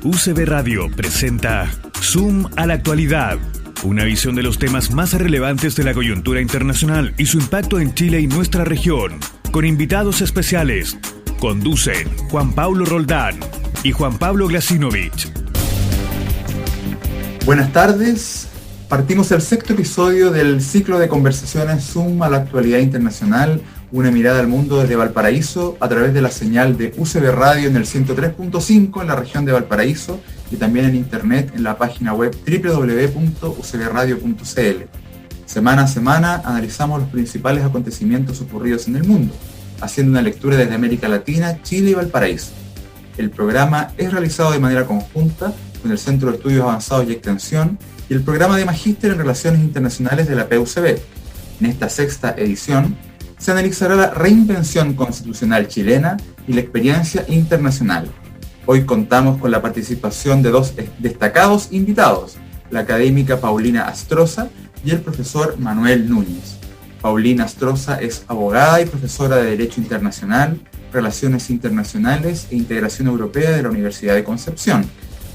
UCB Radio presenta Zoom a la actualidad, una visión de los temas más relevantes de la coyuntura internacional y su impacto en Chile y nuestra región, con invitados especiales. Conducen Juan Pablo Roldán y Juan Pablo Glasinovich. Buenas tardes. Partimos el sexto episodio del ciclo de conversaciones Zoom a la actualidad internacional, una mirada al mundo desde Valparaíso a través de la señal de UCB Radio en el 103.5 en la región de Valparaíso y también en internet en la página web www.ucbradio.cl. Semana a semana analizamos los principales acontecimientos ocurridos en el mundo, haciendo una lectura desde América Latina, Chile y Valparaíso. El programa es realizado de manera conjunta con el Centro de Estudios Avanzados y Extensión y el programa de Magíster en Relaciones Internacionales de la PUCB. En esta sexta edición se analizará la reinvención constitucional chilena y la experiencia internacional. Hoy contamos con la participación de dos destacados invitados, la académica Paulina Astroza y el profesor Manuel Núñez. Paulina Astroza es abogada y profesora de Derecho Internacional, Relaciones Internacionales e Integración Europea de la Universidad de Concepción.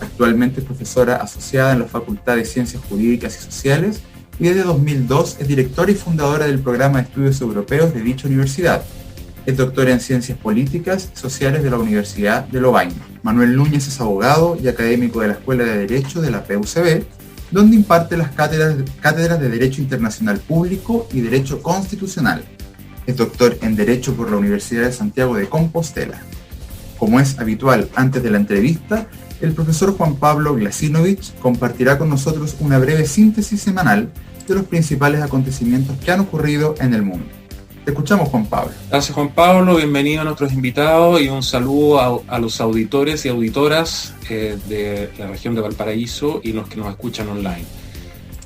Actualmente es profesora asociada en la Facultad de Ciencias Jurídicas y Sociales y desde 2002 es directora y fundadora del Programa de Estudios Europeos de dicha universidad. Es doctora en Ciencias Políticas y Sociales de la Universidad de Lovaina. Manuel Núñez es abogado y académico de la Escuela de Derecho de la PUCB, donde imparte las cátedras de Derecho Internacional Público y Derecho Constitucional. Es doctor en Derecho por la Universidad de Santiago de Compostela. Como es habitual antes de la entrevista, el profesor Juan Pablo Glasinovich compartirá con nosotros una breve síntesis semanal de los principales acontecimientos que han ocurrido en el mundo. Te escuchamos, Juan Pablo. Gracias, Juan Pablo. Bienvenido a nuestros invitados y un saludo a los auditores y auditoras de la región de Valparaíso y los que nos escuchan online.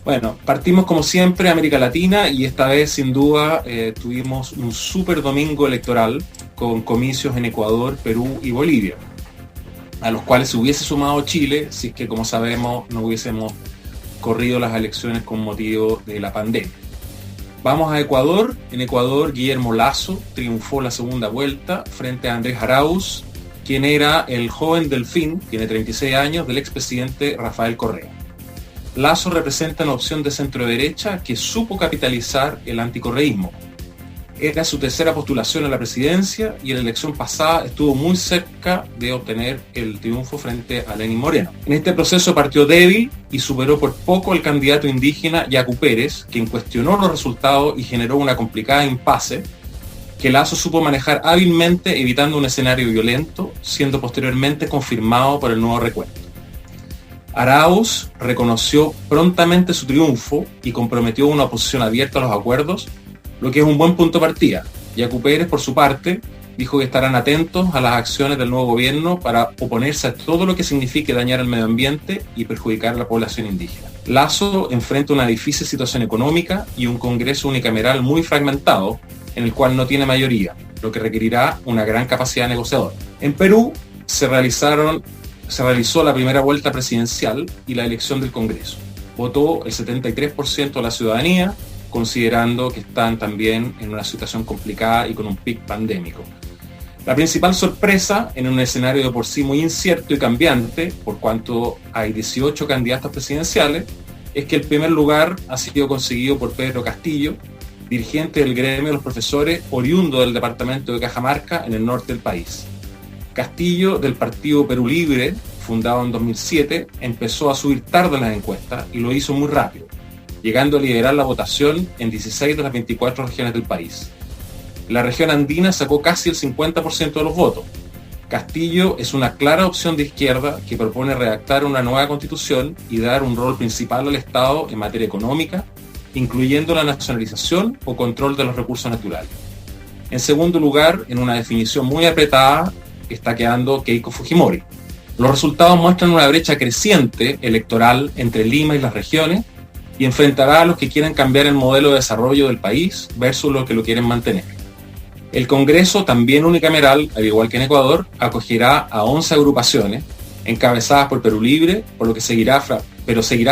Bueno, partimos como siempre a América Latina y esta vez sin duda tuvimos un súper domingo electoral con comicios en Ecuador, Perú y Bolivia, a los cuales se hubiese sumado Chile si es que, como sabemos, no hubiésemos corrido las elecciones con motivo de la pandemia. Vamos a Ecuador. En Ecuador, Guillermo Lasso triunfó la segunda vuelta frente a Andrés Arauz, quien era el joven delfín, tiene 36 años, del expresidente Rafael Correa. Lasso representa una opción de centro-derecha que supo capitalizar el anticorreísmo. Era su tercera postulación a la presidencia y en la elección pasada estuvo muy cerca de obtener el triunfo frente a Lenín Moreno. En este proceso partió débil y superó por poco al candidato indígena Yacu Pérez, quien cuestionó los resultados y generó una complicada impasse que Lasso supo manejar hábilmente, evitando un escenario violento, siendo posteriormente confirmado por el nuevo recuento. Arauz reconoció prontamente su triunfo y comprometió una oposición abierta a los acuerdos, lo que es un buen punto de partida. Yacu Pérez, por su parte, dijo que estarán atentos a las acciones del nuevo gobierno para oponerse a todo lo que signifique dañar el medio ambiente y perjudicar a la población indígena. Lasso enfrenta una difícil situación económica y un Congreso unicameral muy fragmentado, en el cual no tiene mayoría, lo que requerirá una gran capacidad negociadora. En Perú se realizó la primera vuelta presidencial y la elección del Congreso. Votó el 73% de la ciudadanía, considerando que están también en una situación complicada y con un pic pandémico. La principal sorpresa, en un escenario de por sí muy incierto y cambiante, por cuanto hay 18 candidatos presidenciales, es que el primer lugar ha sido conseguido por Pedro Castillo, dirigente del gremio de los profesores, oriundo del departamento de Cajamarca, en el norte del país. Castillo, del partido Perú Libre, fundado en 2007, empezó a subir tarde en las encuestas y lo hizo muy rápido, llegando a liderar la votación en 16 de las 24 regiones del país. La región andina sacó casi el 50% de los votos. Castillo es una clara opción de izquierda que propone redactar una nueva constitución y dar un rol principal al Estado en materia económica, incluyendo la nacionalización o control de los recursos naturales. En segundo lugar, en una definición muy apretada, está quedando Keiko Fujimori. Los resultados muestran una brecha creciente electoral entre Lima y las regiones, y enfrentará a los que quieren cambiar el modelo de desarrollo del país versus los que lo quieren mantener. El Congreso, también unicameral, al igual que en Ecuador, acogerá a 11 agrupaciones, encabezadas por Perú Libre, por lo que seguirá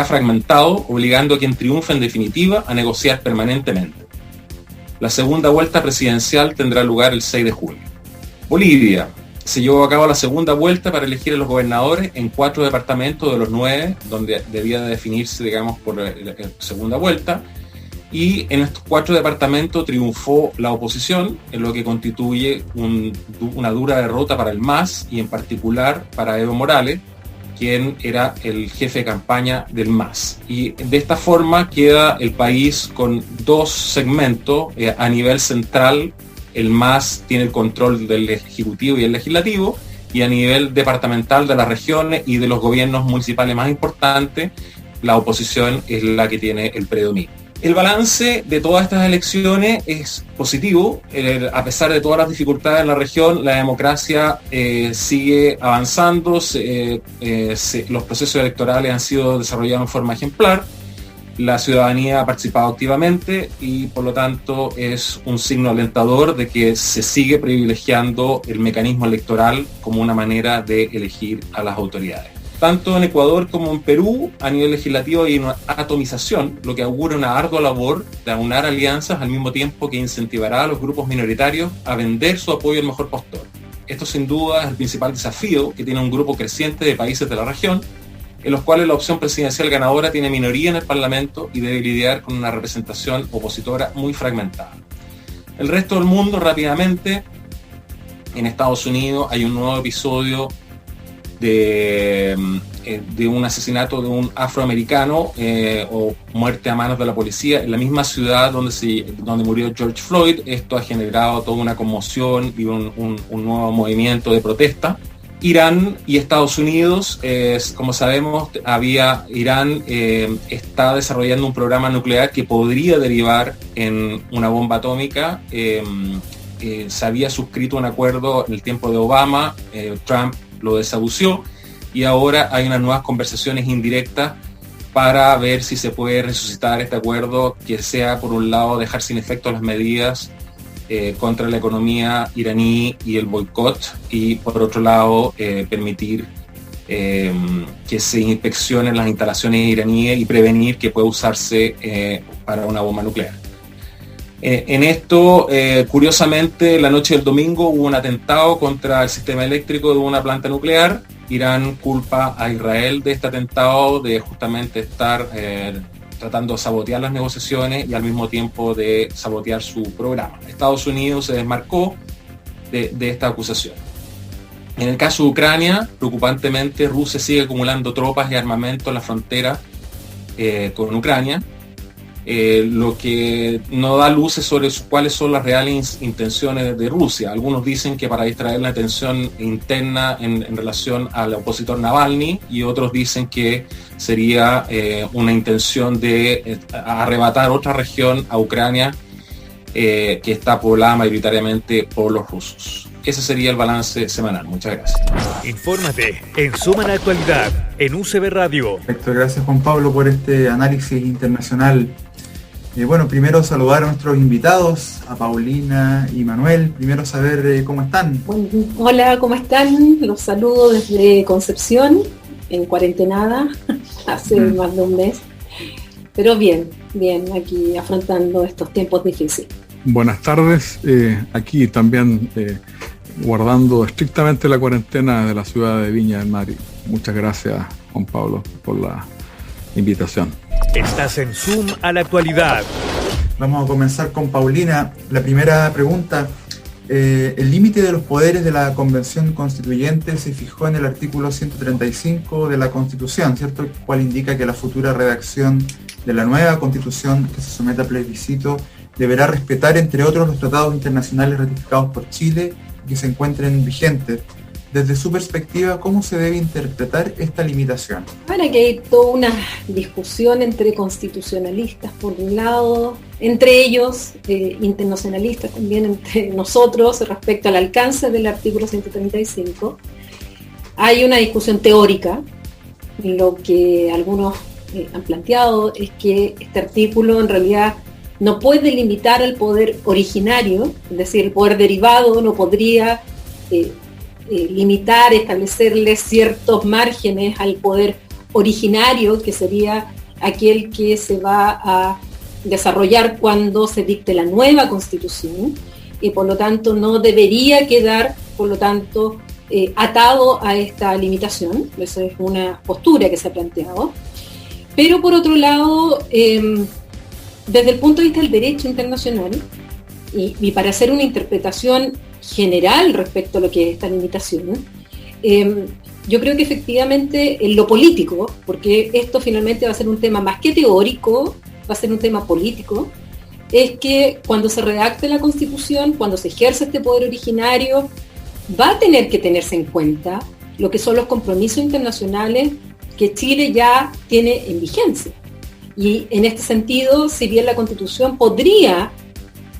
fragmentado, obligando a quien triunfe en definitiva a negociar permanentemente. La segunda vuelta presidencial tendrá lugar el 6 de julio. Bolivia. se llevó a cabo la segunda vuelta para elegir a los gobernadores en 4 departamentos de los 9, donde debía definirse, digamos, por la segunda vuelta. Y en estos 4 departamentos triunfó la oposición, en lo que constituye una dura derrota para el MAS y en particular para Evo Morales, quien era el jefe de campaña del MAS. Y de esta forma queda el país con 2 segmentos. A nivel central, el MAS tiene el control del Ejecutivo y el Legislativo, y a nivel departamental de las regiones y de los gobiernos municipales más importantes, la oposición es la que tiene el predominio. El balance de todas estas elecciones es positivo. A pesar de todas las dificultades en la región, la democracia sigue avanzando, los procesos electorales han sido desarrollados en forma ejemplar, la ciudadanía ha participado activamente y por lo tanto es un signo alentador de que se sigue privilegiando el mecanismo electoral como una manera de elegir a las autoridades. Tanto en Ecuador como en Perú, a nivel legislativo hay una atomización, lo que augura una ardua labor de aunar alianzas al mismo tiempo que incentivará a los grupos minoritarios a vender su apoyo al mejor postor. Esto sin duda es el principal desafío que tiene un grupo creciente de países de la región, en los cuales la opción presidencial ganadora tiene minoría en el Parlamento y debe lidiar con una representación opositora muy fragmentada. El resto del mundo, rápidamente, en Estados Unidos hay un nuevo episodio de un asesinato de un afroamericano o muerte a manos de la policía en la misma ciudad donde murió George Floyd. Esto ha generado toda una conmoción y un nuevo movimiento de protesta. Irán y Estados Unidos, como sabemos, Irán está desarrollando un programa nuclear que podría derivar en una bomba atómica. Se había suscrito un acuerdo en el tiempo de Obama, Trump lo desabució y ahora hay unas nuevas conversaciones indirectas para ver si se puede resucitar este acuerdo, que sea por un lado dejar sin efecto las medidas contra la economía iraní y el boicot, y por otro lado permitir que se inspeccionen las instalaciones iraníes y prevenir que pueda usarse para una bomba nuclear. En esto, curiosamente, la noche del domingo hubo un atentado contra el sistema eléctrico de una planta nuclear. Irán culpa a Israel de este atentado, de justamente estar tratando de sabotear las negociaciones y al mismo tiempo de sabotear su programa. Estados Unidos se desmarcó de esta acusación. En el caso de Ucrania, preocupantemente, Rusia sigue acumulando tropas y armamento en la frontera con Ucrania, lo que no da luces sobre cuáles son las reales intenciones de Rusia. Algunos dicen que para distraer la atención interna en relación al opositor Navalny, y otros dicen que sería una intención de arrebatar otra región a Ucrania que está poblada mayoritariamente por los rusos. Ese sería el balance semanal. Muchas gracias. Infórmate en Suma la Actualidad en UCB Radio. Perfecto, gracias Juan Pablo por este análisis internacional. Bueno, primero saludar a nuestros invitados, a Paulina y Manuel. Primero saber cómo están. Hola, ¿cómo están? Los saludo desde Concepción, en cuarentenada, hace más de un mes. Pero bien, aquí afrontando estos tiempos difíciles. Buenas tardes, aquí también guardando estrictamente la cuarentena de la ciudad de Viña del Mar. Muchas gracias, Juan Pablo, por la invitación. Estás en Zoom a la Actualidad. Vamos a comenzar con Paulina. La primera pregunta, el límite de los poderes de la Convención Constituyente se fijó en el artículo 135 de la Constitución, ¿cierto? El cual indica que la futura redacción de la nueva Constitución que se someta a plebiscito deberá respetar, entre otros, los tratados internacionales ratificados por Chile y que se encuentren vigentes. Desde su perspectiva, ¿cómo se debe interpretar esta limitación? Ahora que hay toda una discusión entre constitucionalistas, por un lado, entre ellos, internacionalistas también entre nosotros, respecto al alcance del artículo 135, hay una discusión teórica. Lo que algunos han planteado es que este artículo en realidad no puede limitar al poder originario, es decir, el poder derivado no podría limitar, establecerle ciertos márgenes al poder originario, que sería aquel que se va a desarrollar cuando se dicte la nueva Constitución, y por lo tanto no debería quedar, por lo tanto, atado a esta limitación. Esa es una postura que se ha planteado. Pero por otro lado, desde el punto de vista del derecho internacional, y para hacer una interpretación general respecto a lo que es esta limitación, yo creo que efectivamente en lo político, porque esto finalmente va a ser un tema más que teórico, va a ser un tema político, es que cuando se redacte la Constitución, cuando se ejerce este poder originario, va a tener que tenerse en cuenta lo que son los compromisos internacionales que Chile ya tiene en vigencia. Y en este sentido, si bien la Constitución podría,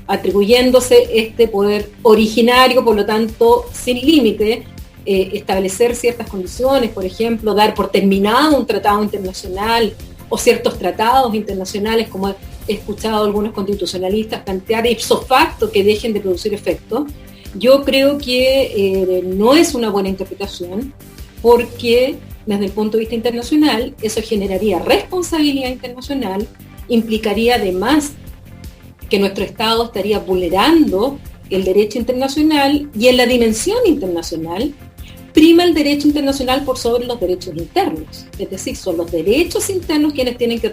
atribuyéndose este poder originario, por lo tanto, sin límite, establecer ciertas condiciones, por ejemplo, dar por terminado un tratado internacional o ciertos tratados internacionales, como he escuchado a algunos constitucionalistas plantear ipso facto que dejen de producir efecto, yo creo que no es una buena interpretación, porque desde el punto de vista internacional eso generaría responsabilidad internacional, implicaría además que nuestro Estado estaría vulnerando el derecho internacional, y en la dimensión internacional prima el derecho internacional por sobre los derechos internos. Es decir, son los derechos internos quienes tienen que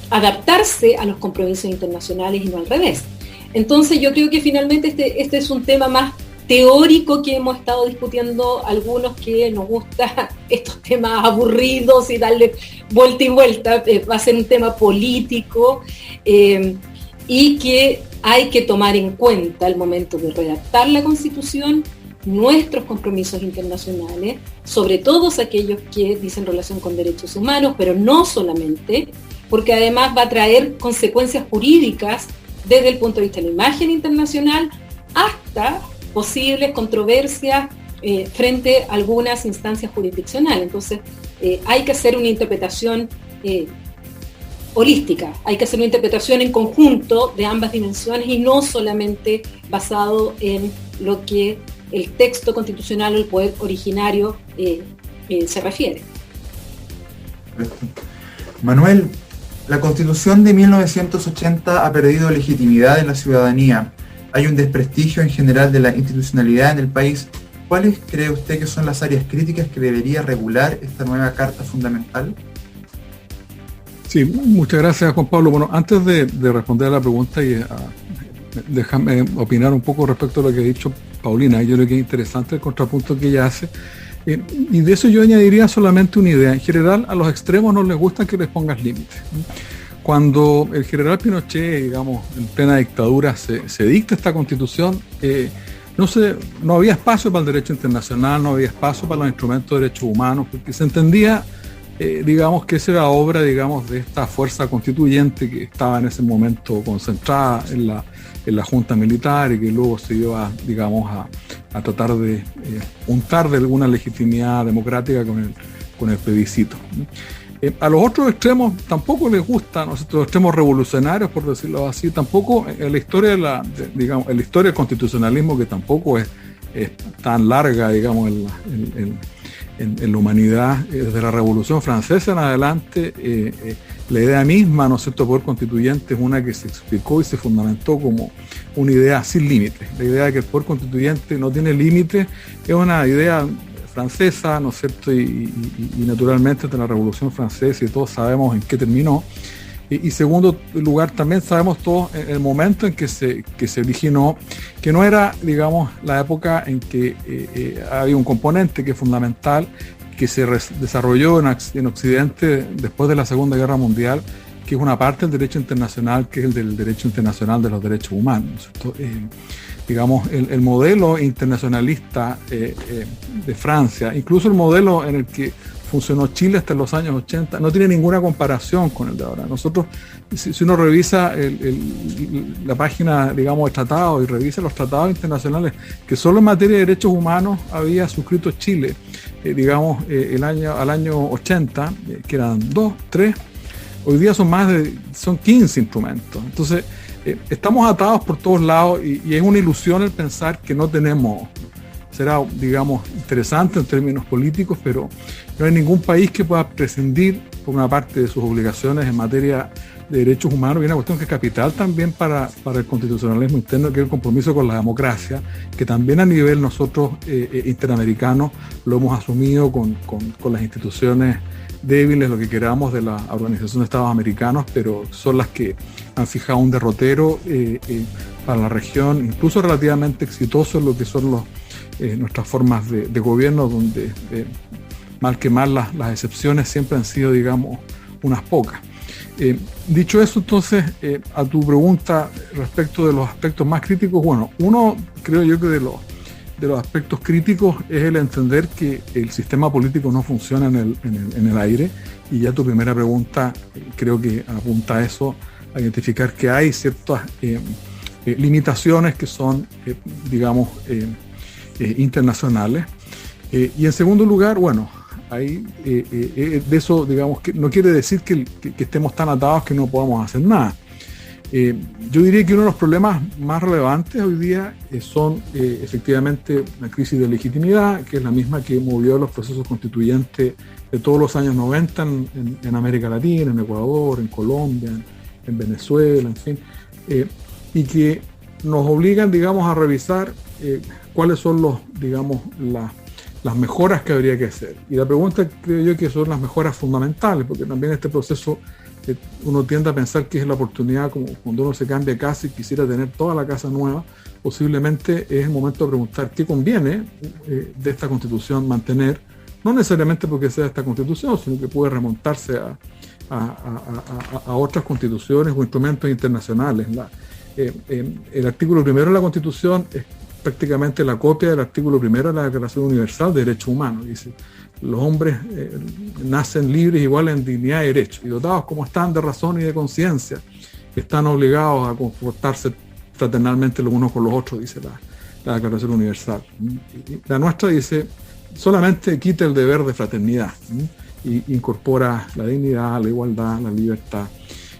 adaptarse a los compromisos internacionales y no al revés. Entonces yo creo que finalmente este es un tema más teórico que hemos estado discutiendo algunos que nos gustan estos temas aburridos y darle vuelta y vuelta. Va a ser un tema político y que hay que tomar en cuenta al momento de redactar la Constitución nuestros compromisos internacionales, sobre todo aquellos que dicen relación con derechos humanos, pero no solamente, porque además va a traer consecuencias jurídicas desde el punto de vista de la imagen internacional hasta posibles controversias frente a algunas instancias jurisdiccionales. Entonces, hay que hacer una interpretación holística, hay que hacer una interpretación en conjunto de ambas dimensiones y no solamente basado en lo que el texto constitucional o el poder originario se refiere. Manuel, la Constitución de 1980 ha perdido legitimidad en la ciudadanía. Hay un desprestigio en general de la institucionalidad en el país. ¿Cuáles cree usted que son las áreas críticas que debería regular esta nueva Carta Fundamental? Sí, muchas gracias, Juan Pablo. Bueno, antes de responder a la pregunta, déjame opinar un poco respecto a lo que ha dicho Paulina. Yo creo que es interesante el contrapunto que ella hace. Y de eso yo añadiría solamente una idea. En general, a los extremos no les gusta que les pongas límites. Cuando el general Pinochet, digamos, en plena dictadura, se dicta esta Constitución, no había espacio para el derecho internacional, no había espacio para los instrumentos de derechos humanos, porque se entendía, digamos, que esa era obra, digamos, de esta fuerza constituyente que estaba en ese momento concentrada en la Junta Militar y que luego se iba, digamos, a tratar de untar de alguna legitimidad democrática con el plebiscito. A los otros extremos tampoco les gusta, los extremos revolucionarios, por decirlo así, tampoco en la historia en la historia del constitucionalismo, que tampoco es tan larga, digamos, en la humanidad, desde la Revolución Francesa en adelante, la idea misma, ¿no es cierto?, poder constituyente es una que se explicó y se fundamentó como una idea sin límites. La idea de que el poder constituyente no tiene límites es una idea francesa, ¿no es cierto?, y naturalmente de la Revolución Francesa, y todos sabemos en qué terminó. Y segundo lugar, también sabemos todos el momento en que se originó, que no era, digamos, la época en que había un componente que es fundamental, que se desarrolló en Occidente después de la Segunda Guerra Mundial, que es una parte del derecho internacional, que es el del derecho internacional de los derechos humanos, ¿no es cierto? Digamos, el modelo internacionalista de Francia, incluso el modelo en el que funcionó Chile hasta los años 80, no tiene ninguna comparación con el de ahora. Nosotros, si uno revisa la página, digamos, de tratados y revisa los tratados internacionales que solo en materia de derechos humanos había suscrito Chile, digamos, al año 80, que eran 2, 3, hoy día son 15 instrumentos. Entonces, estamos atados por todos lados y es una ilusión el pensar que no tenemos será, digamos, interesante en términos políticos, pero no hay ningún país que pueda prescindir por una parte de sus obligaciones en materia de derechos humanos, y una cuestión que es capital también para el constitucionalismo interno, que es el compromiso con la democracia, que también a nivel nosotros interamericanos lo hemos asumido con las instituciones débiles, lo que queramos, de la Organización de Estados Americanos, pero son las que han fijado un derrotero para la región, incluso relativamente exitoso en lo que son nuestras formas de gobierno, donde mal que mal las excepciones siempre han sido, digamos, unas pocas. Dicho eso, entonces, a tu pregunta respecto de los aspectos más críticos, bueno, uno creo yo que de los aspectos críticos es el entender que el sistema político no funciona en el aire, y ya tu primera pregunta creo que apunta a eso, a identificar que hay ciertas limitaciones que son, digamos, internacionales. Y en segundo lugar, bueno, ahí de eso, digamos, que no quiere decir que estemos tan atados que no podamos hacer nada. Yo diría que uno de los problemas más relevantes hoy día son efectivamente la crisis de legitimidad, que es la misma que movió los procesos constituyentes de todos los años 90 en América Latina, en Ecuador, en Colombia, en Venezuela, en fin, y que nos obligan, digamos, a revisar cuáles son las mejoras que habría que hacer. Y la pregunta, creo yo, que son las mejoras fundamentales, porque también este proceso uno tiende a pensar que es la oportunidad, como cuando uno se cambia de casa y quisiera tener toda la casa nueva, posiblemente es el momento de preguntar qué conviene de esta Constitución mantener, no necesariamente porque sea esta Constitución, sino que puede remontarse a otras constituciones o instrumentos internacionales. El artículo 1 de la Constitución es prácticamente la copia del artículo 1 de la Declaración Universal de Derechos Humanos. Dice: los hombres nacen libres, iguales en dignidad y derechos, y dotados como están de razón y de conciencia, están obligados a comportarse fraternalmente los unos con los otros, dice la Declaración Universal. Y la nuestra dice: solamente quita el deber de fraternidad, y incorpora la dignidad, la igualdad, la libertad,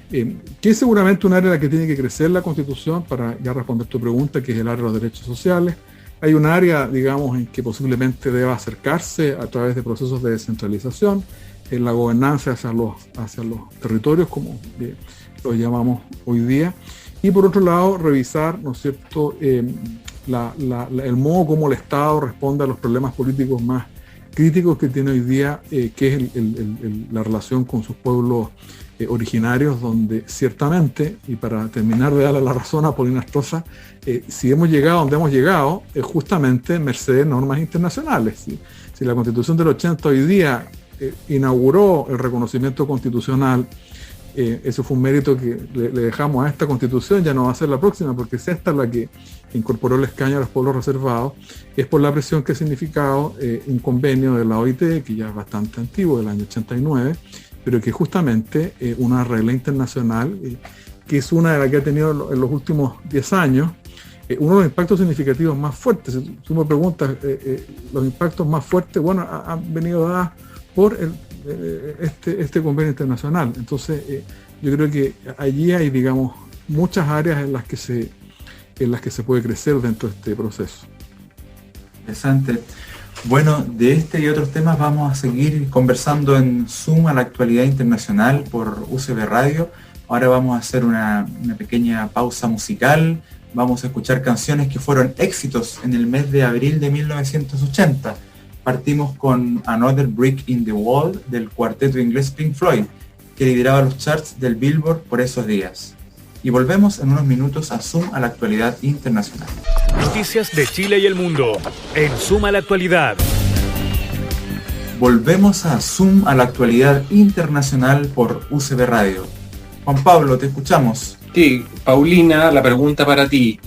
que es seguramente un área en la que tiene que crecer la Constitución, para ya responder tu pregunta, que es el área de los derechos sociales. Hay un área, digamos, en que posiblemente deba acercarse a través de procesos de descentralización, en la gobernanza hacia los territorios, como lo llamamos hoy día. Y por otro lado, revisar, ¿no es cierto?, el modo como el Estado responde a los problemas políticos más críticos que tiene hoy día, que es la relación con sus pueblos originarios, donde ciertamente, y para terminar de darle la razón a Paulina Astroza, si hemos llegado donde hemos llegado, es justamente merced de normas internacionales. Si la Constitución del 80 hoy día inauguró el reconocimiento constitucional, eso fue un mérito que le dejamos a esta Constitución, ya no va a ser la próxima, porque es esta la que incorporó el escaño a los pueblos reservados, es por la presión que ha significado un convenio de la OIT, que ya es bastante antiguo, del año 89, pero que justamente una regla internacional, que es una de las que ha tenido en los últimos 10 años, uno de los impactos significativos más fuertes. Si tú me preguntas, los impactos más fuertes, bueno, han venido dados por este convenio internacional. Entonces, yo creo que allí hay, digamos, muchas áreas en las que se puede crecer dentro de este proceso. Interesante. Bueno, de este y otros temas vamos a seguir conversando en Zoom a la actualidad internacional por UCB Radio. Ahora vamos a hacer una pequeña pausa musical. Vamos a escuchar canciones que fueron éxitos en el mes de abril de 1980. Partimos con Another Brick in the Wall del cuarteto inglés Pink Floyd, que lideraba los charts del Billboard por esos días. Y volvemos en unos minutos a Zoom a la actualidad internacional. Noticias de Chile y el mundo en Zoom a la actualidad. Volvemos a Zoom a la actualidad internacional por UCB Radio. Juan Pablo, te escuchamos. Sí, Paulina, la pregunta para ti.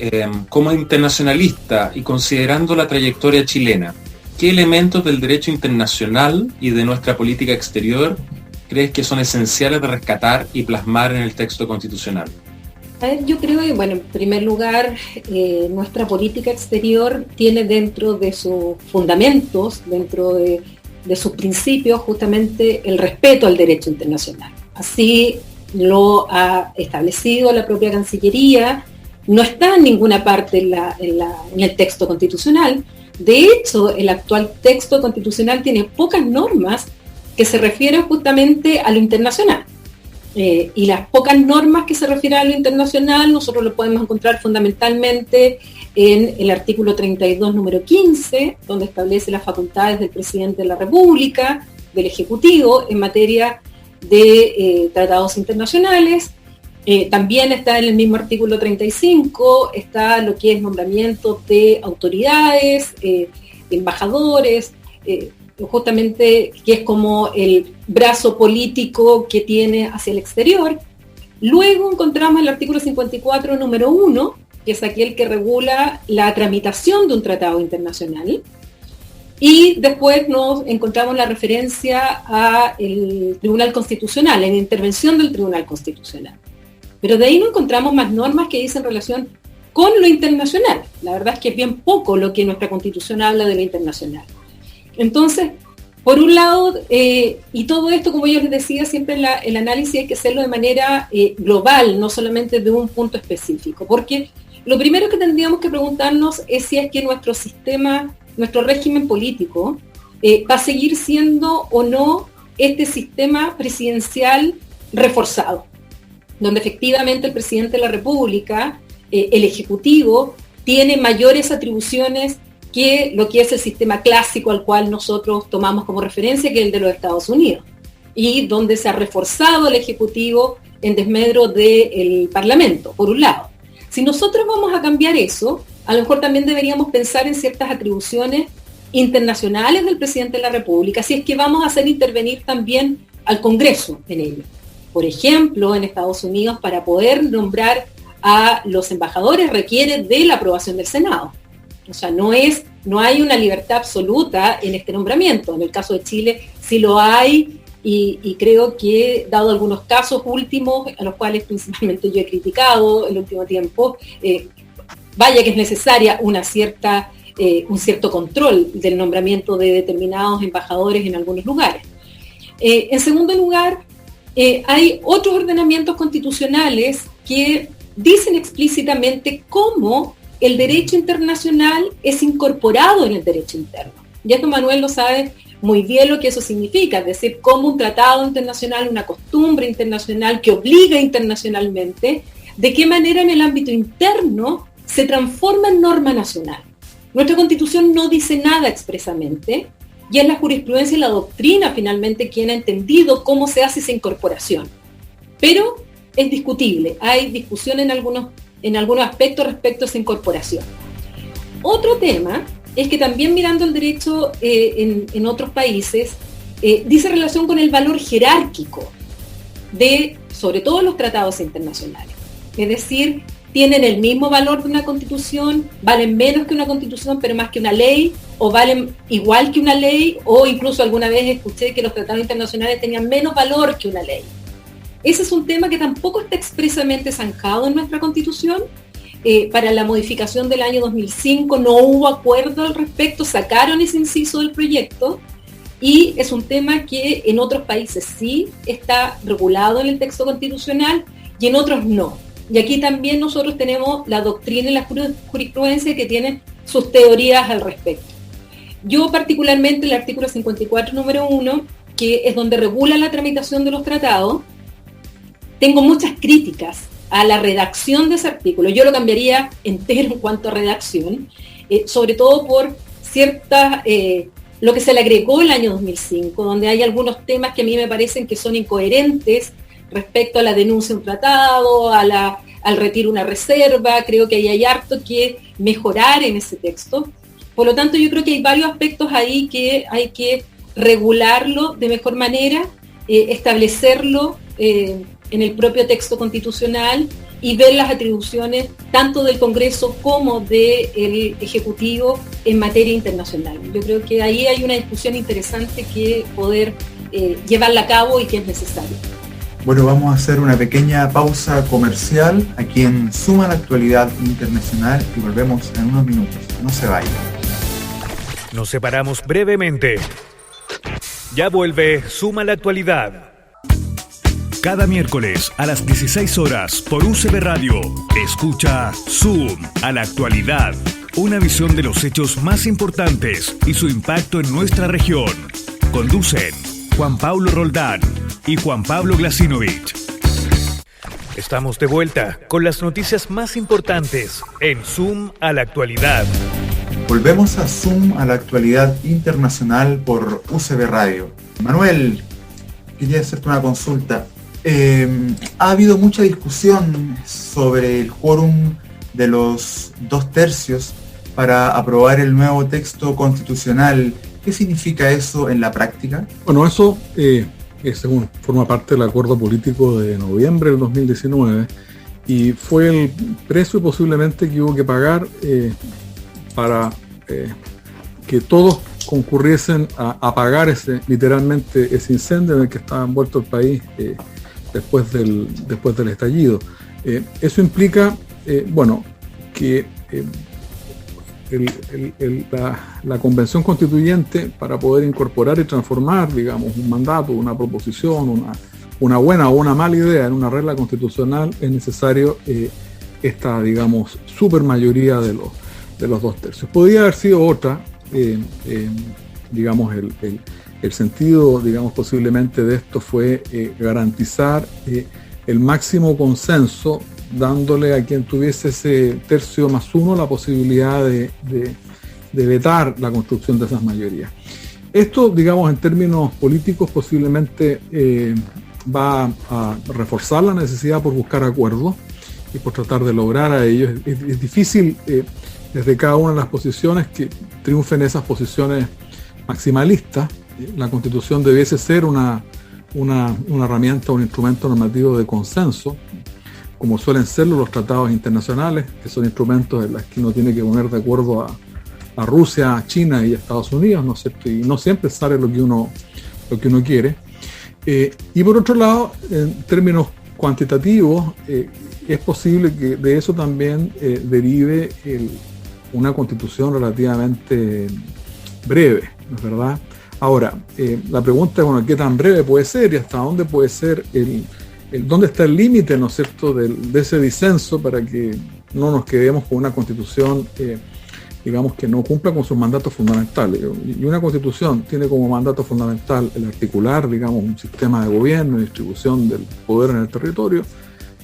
Como internacionalista y considerando la trayectoria chilena, ¿qué elementos del derecho internacional y de nuestra política exterior crees que son esenciales de rescatar y plasmar en el texto constitucional? A ver, yo creo que, bueno, en primer lugar, nuestra política exterior tiene dentro de sus fundamentos, dentro de sus principios, justamente el respeto al derecho internacional. Así lo ha establecido la propia Cancillería, no está en ninguna parte en el texto constitucional, De hecho, el actual texto constitucional tiene pocas normas que se refieren justamente a lo internacional. Y las pocas normas que se refieren a lo internacional nosotros lo podemos encontrar fundamentalmente en el artículo 32, número 15, donde establece las facultades del presidente de la República, del Ejecutivo, en materia de tratados internacionales. También está en el mismo artículo 35, está lo que es nombramiento de autoridades, embajadores, justamente que es como el brazo político que tiene hacia el exterior. Luego encontramos el artículo 54, número 1, que es aquel que regula la tramitación de un tratado internacional. Y después nos encontramos la referencia al Tribunal Constitucional, en la intervención del Tribunal Constitucional. Pero de ahí no encontramos más normas que dicen relación con lo internacional. La verdad es que es bien poco lo que nuestra Constitución habla de lo internacional. Entonces, por un lado, y todo esto, como yo les decía, siempre el análisis hay que hacerlo de manera global, no solamente de un punto específico. Porque lo primero que tendríamos que preguntarnos es si es que nuestro sistema, nuestro régimen político, va a seguir siendo o no este sistema presidencial reforzado, donde efectivamente el presidente de la República, el Ejecutivo, tiene mayores atribuciones que lo que es el sistema clásico al cual nosotros tomamos como referencia, que es el de los Estados Unidos, y donde se ha reforzado el Ejecutivo en desmedro del Parlamento, por un lado. Si nosotros vamos a cambiar eso, a lo mejor también deberíamos pensar en ciertas atribuciones internacionales del presidente de la República, si es que vamos a hacer intervenir también al Congreso en ello. Por ejemplo, en Estados Unidos, para poder nombrar a los embajadores requiere de la aprobación del Senado. O sea, no hay una libertad absoluta en este nombramiento. En el caso de Chile sí lo hay, y creo que, dado algunos casos últimos, a los cuales principalmente yo he criticado el último tiempo, vaya que es necesaria un cierto control del nombramiento de determinados embajadores en algunos lugares. En segundo lugar, hay otros ordenamientos constitucionales que dicen explícitamente cómo el derecho internacional es incorporado en el derecho interno. Y esto Manuel lo sabe muy bien lo que eso significa, es decir, cómo un tratado internacional, una costumbre internacional que obliga internacionalmente, de qué manera en el ámbito interno se transforma en norma nacional. Nuestra Constitución no dice nada expresamente, y es la jurisprudencia y la doctrina finalmente quien ha entendido cómo se hace esa incorporación. Pero es discutible, hay discusión en algunos aspectos respecto a esa incorporación. Otro tema es que también mirando el derecho en otros países, dice relación con el valor jerárquico de, sobre todo, los tratados internacionales. Es decir, tienen el mismo valor de una constitución, valen menos que una constitución, pero más que una ley, o valen igual que una ley, o incluso alguna vez escuché que los tratados internacionales tenían menos valor que una ley. Ese es un tema que tampoco está expresamente zanjado en nuestra Constitución. Para la modificación del año 2005 no hubo acuerdo al respecto, sacaron ese inciso del proyecto, y es un tema que en otros países sí está regulado en el texto constitucional y en otros no. Y aquí también nosotros tenemos la doctrina y la jurisprudencia que tienen sus teorías al respecto. Yo particularmente el artículo 54, número 1, que es donde regula la tramitación de los tratados, tengo muchas críticas a la redacción de ese artículo. Yo lo cambiaría entero en cuanto a redacción, sobre todo por lo que se le agregó el año 2005, donde hay algunos temas que a mí me parecen que son incoherentes respecto a la denuncia de un tratado, al retiro de una reserva. Creo que ahí hay harto que mejorar en ese texto. Por lo tanto, yo creo que hay varios aspectos ahí que hay que regularlo de mejor manera, establecerlo en el propio texto constitucional y ver las atribuciones tanto del Congreso como del Ejecutivo en materia internacional. Yo creo que ahí hay una discusión interesante que poder llevarla a cabo y que es necesario. Bueno, vamos a hacer una pequeña pausa comercial aquí en Suma la Actualidad Internacional y volvemos en unos minutos. No se vayan. Nos separamos brevemente. Ya vuelve Suma la Actualidad. Cada miércoles a las 16 horas por UCB Radio, escucha Zoom a la Actualidad, Una visión de los hechos más importantes y su impacto en nuestra región. Conducen Juan Pablo Roldán y Juan Pablo Glasinovich. Estamos de vuelta con las noticias más importantes en Zoom a la actualidad. Volvemos a Zoom a la actualidad internacional por UCB Radio. Manuel, quería hacerte una consulta. Ha habido mucha discusión sobre el quórum de los 2/3 para aprobar el nuevo texto constitucional. ¿Qué significa eso en la práctica? Bueno, eso según forma parte del acuerdo político de noviembre del 2019 y fue el precio posiblemente que hubo que pagar para que todos concurriesen a apagar literalmente ese incendio en el que estaba envuelto el país después del estallido. Eso implica, que la Convención Constituyente, para poder incorporar y transformar, digamos, un mandato, una proposición, una buena o una mala idea en una regla constitucional, es necesario esta, digamos, supermayoría de los 2/3. Podría haber sido otra, digamos, el sentido, digamos, posiblemente de esto fue garantizar el máximo consenso, dándole a quien tuviese ese 1/3 la posibilidad de vetar la construcción de esas mayorías. Esto, digamos, en términos políticos posiblemente va a reforzar la necesidad por buscar acuerdos y por tratar de lograr a ellos. Es difícil desde cada una de las posiciones que triunfen esas posiciones maximalistas. La Constitución debiese ser una herramienta, un instrumento normativo de consenso, como suelen serlo los tratados internacionales, que son instrumentos en los que uno tiene que poner de acuerdo a Rusia, China y Estados Unidos, ¿no es cierto? Y no siempre sale lo que uno quiere. Y por otro lado, en términos cuantitativos, es posible que de eso también derive una constitución relativamente breve, ¿no es verdad? Ahora, la pregunta es, bueno, ¿qué tan breve puede ser y hasta dónde puede ser dónde está el límite, ¿no es cierto?, de ese disenso para que no nos quedemos con una constitución, digamos, que no cumpla con sus mandatos fundamentales. Y una constitución tiene como mandato fundamental el articular, digamos, un sistema de gobierno y distribución del poder en el territorio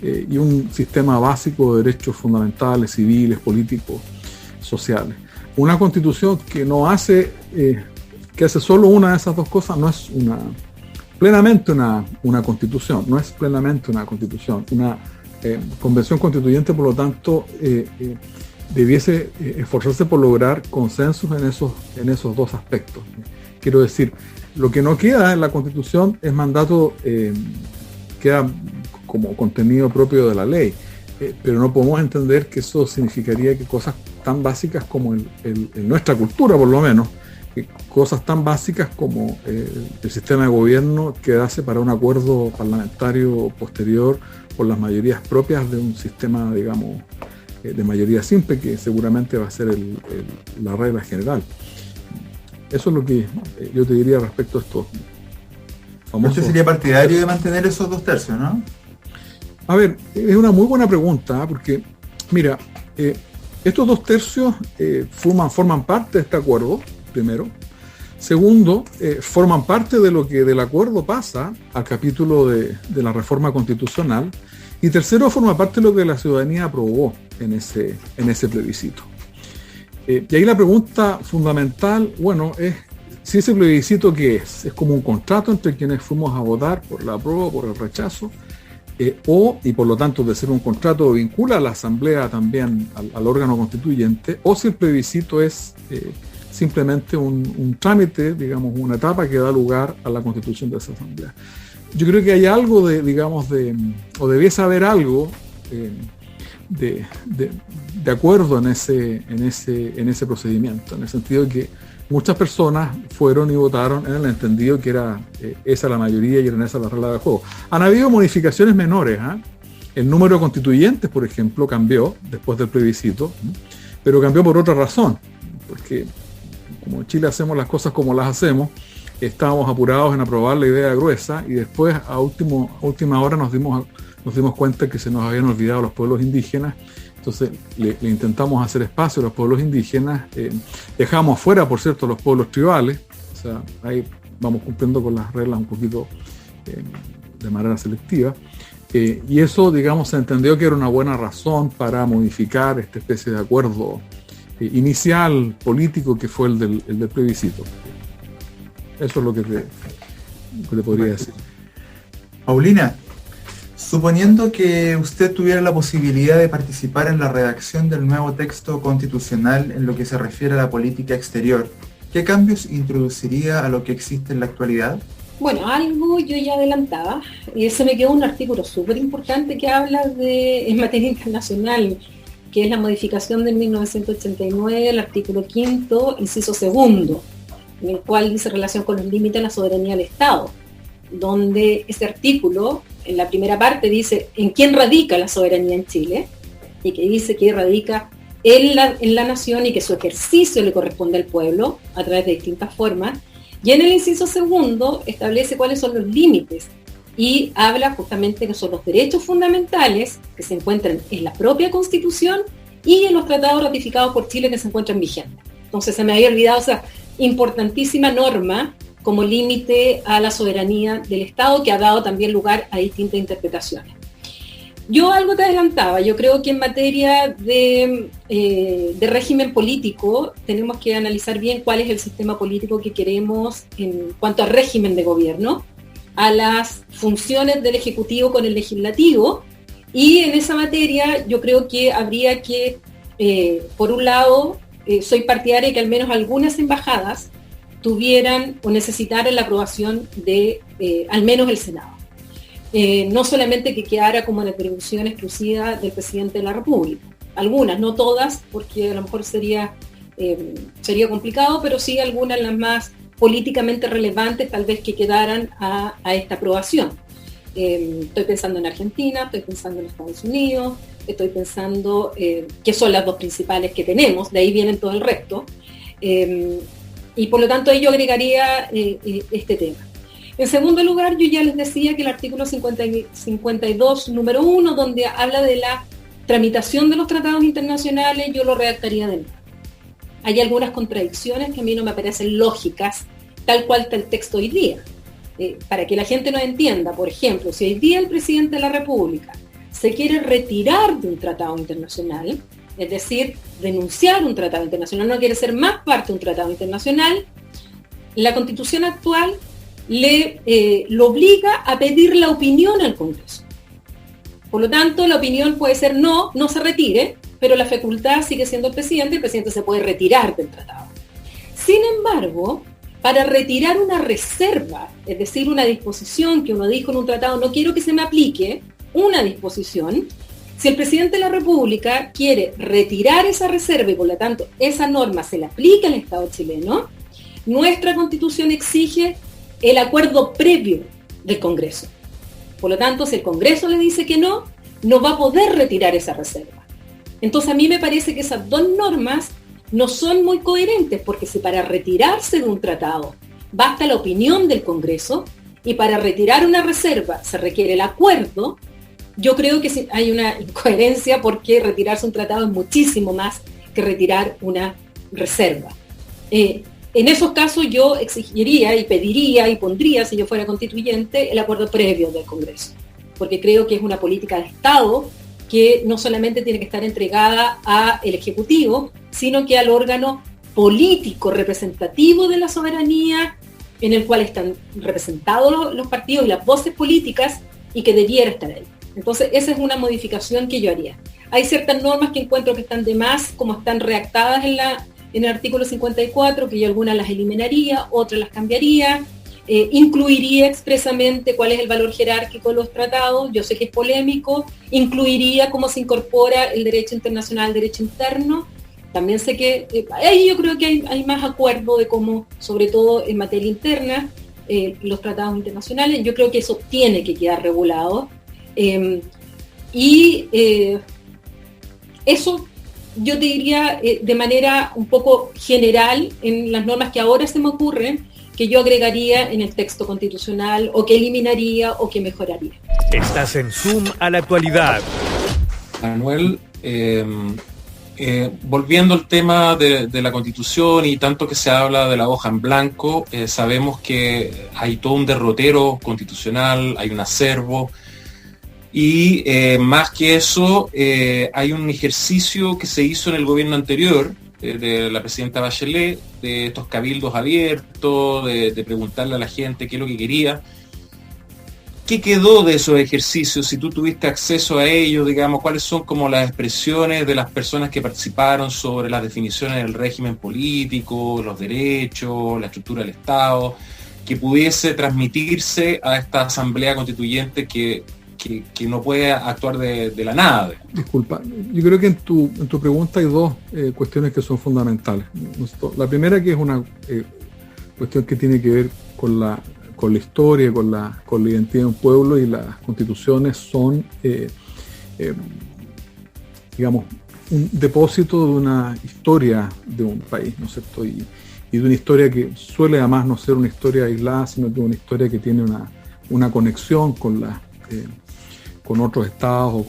y un sistema básico de derechos fundamentales, civiles, políticos, sociales. Una constitución que no hace, que hace solo una de esas dos cosas, no es plenamente una constitución, no es plenamente una constitución. Una convención constituyente, por lo tanto, debiese esforzarse por lograr consensos en esos dos aspectos. Quiero decir, lo que no queda en la constitución es mandato, queda como contenido propio de la ley, pero no podemos entender que eso significaría que cosas tan básicas como en nuestra cultura, por lo menos, cosas tan básicas como el sistema de gobierno quedase para un acuerdo parlamentario posterior por las mayorías propias de un sistema, digamos, de mayoría simple, que seguramente va a ser la regla general. Eso es lo que yo te diría respecto a esto. ¿Usted sería partidario de mantener esos 2/3, no? A ver, es una muy buena pregunta, porque, mira, estos 2/3 forman parte de este acuerdo, primero. Segundo, forman parte de lo que del acuerdo pasa al capítulo de la reforma constitucional. Y tercero, forma parte de lo que la ciudadanía aprobó en ese plebiscito. Y ahí la pregunta fundamental, bueno, es si ese plebiscito, ¿qué es? ¿Es como un contrato entre quienes fuimos a votar por la apruebo o por el rechazo? Y por lo tanto, de ser un contrato, vincula a la asamblea también al órgano constituyente, o si el plebiscito es simplemente un trámite, digamos, una etapa que da lugar a la constitución de esa asamblea. Yo creo que hay algo o debiese haber algo de acuerdo en ese procedimiento, en el sentido de que muchas personas fueron y votaron en el entendido que era esa la mayoría y eran esas las reglas del juego. Han habido modificaciones menores, El número de constituyentes, por ejemplo, cambió después del plebiscito, pero cambió por otra razón, porque como en Chile hacemos las cosas como las hacemos, estábamos apurados en aprobar la idea gruesa y después a última hora nos dimos cuenta que se nos habían olvidado los pueblos indígenas Entonces le intentamos hacer espacio a los pueblos indígenas, dejamos afuera, por cierto, los pueblos tribales, o sea, ahí vamos cumpliendo con las reglas un poquito de manera selectiva, y eso, digamos, se entendió que era una buena razón para modificar esta especie de acuerdo inicial político que fue el del plebiscito. Eso es lo que te podría decir. Paulina, suponiendo que usted tuviera la posibilidad de participar en la redacción del nuevo texto constitucional en lo que se refiere a la política exterior, ¿qué cambios introduciría a lo que existe en la actualidad? Bueno, algo yo ya adelantaba, y se me quedó un artículo súper importante que habla en materia internacional, que es la modificación de 1989, el artículo 5º, inciso 2, en el cual dice relación con los límites de la soberanía del Estado, donde ese artículo, en la primera parte, dice en quién radica la soberanía en Chile, y que dice que radica en la nación y que su ejercicio le corresponde al pueblo a través de distintas formas. Y en el inciso 2 establece cuáles son los límites y habla justamente que son los derechos fundamentales que se encuentran en la propia Constitución y en los tratados ratificados por Chile que se encuentran vigentes. Entonces se me había olvidado esa importantísima norma como límite a la soberanía del Estado, que ha dado también lugar a distintas interpretaciones. Yo algo te adelantaba, yo creo que en materia de régimen político tenemos que analizar bien cuál es el sistema político que queremos en cuanto al régimen de gobierno, a las funciones del Ejecutivo con el Legislativo, y en esa materia yo creo que habría que, por un lado, soy partidaria de que al menos algunas embajadas tuvieran o necesitaran la aprobación de al menos el Senado. No solamente que quedara como en atribución exclusiva del presidente de la República. Algunas, no todas, porque a lo mejor sería complicado, pero sí algunas, las más políticamente relevantes, tal vez que quedaran a esta aprobación. Estoy pensando en Argentina, estoy pensando en Estados Unidos, estoy pensando que son las dos principales que tenemos, de ahí vienen todo el resto. Y por lo tanto ahí yo agregaría este tema. En segundo lugar, yo ya les decía que el artículo 52, número 1, donde habla de la tramitación de los tratados internacionales, yo lo redactaría de nuevo. Hay algunas contradicciones que a mí no me parecen lógicas, tal cual está el texto hoy día. Para que la gente nos entienda, por ejemplo, si hoy día el presidente de la República se quiere retirar de un tratado internacional, es decir, denunciar un tratado internacional, no quiere ser más parte de un tratado internacional, la Constitución actual lo obliga a pedir la opinión al Congreso. Por lo tanto, la opinión puede ser no se retire, pero la facultad sigue siendo el presidente se puede retirar del tratado. Sin embargo, para retirar una reserva, es decir, una disposición que uno dijo en un tratado, no quiero que se me aplique una disposición, si el presidente de la República quiere retirar esa reserva y por lo tanto esa norma se le aplica al Estado chileno, nuestra Constitución exige el acuerdo previo del Congreso. Por lo tanto, si el Congreso le dice que no va a poder retirar esa reserva. Entonces a mí me parece que esas dos normas no son muy coherentes, porque si para retirarse de un tratado basta la opinión del Congreso y para retirar una reserva se requiere el acuerdo, yo creo que hay una incoherencia, porque retirarse un tratado es muchísimo más que retirar una reserva. En esos casos yo exigiría y pediría y pondría, si yo fuera constituyente, el acuerdo previo del Congreso, porque creo que es una política de Estado que no solamente tiene que estar entregada al Ejecutivo, sino que al órgano político representativo de la soberanía, en el cual están representados los partidos y las voces políticas, y que debiera estar ahí. Entonces esa es una modificación que yo haría. Hay ciertas normas que encuentro que están de más, como están redactadas en el artículo 54, que yo algunas las eliminaría, otras las cambiaría, incluiría expresamente cuál es el valor jerárquico de los tratados, yo sé que es polémico, incluiría cómo se incorpora el derecho internacional al derecho interno. También sé que ahí yo creo que hay más acuerdo de cómo, sobre todo en materia interna, los tratados internacionales, yo creo que eso tiene que quedar regulado. Eso yo te diría de manera un poco general en las normas que ahora se me ocurren, que yo agregaría en el texto constitucional, o que eliminaría o que mejoraría. Estás en Zoom a la actualidad. Manuel, Volviendo al tema de la Constitución y tanto que se habla de la hoja en blanco, sabemos que hay todo un derrotero constitucional, hay un acervo, y más que eso, hay un ejercicio que se hizo en el gobierno anterior, de la presidenta Bachelet, de estos cabildos abiertos, de preguntarle a la gente qué es lo que quería. ¿Qué quedó de esos ejercicios? Si tú tuviste acceso a ellos, digamos, ¿cuáles son como las expresiones de las personas que participaron sobre las definiciones del régimen político, los derechos, la estructura del Estado, que pudiese transmitirse a esta asamblea constituyente que no puede actuar de la nada? Disculpa, yo creo que en tu pregunta hay dos cuestiones que son fundamentales. La primera, que es una cuestión que tiene que ver con la historia, con la identidad de un pueblo, y las constituciones son, digamos, un depósito de una historia de un país, ¿no es cierto? Y de una historia que suele además no ser una historia aislada, sino que una historia que tiene una conexión con otros estados o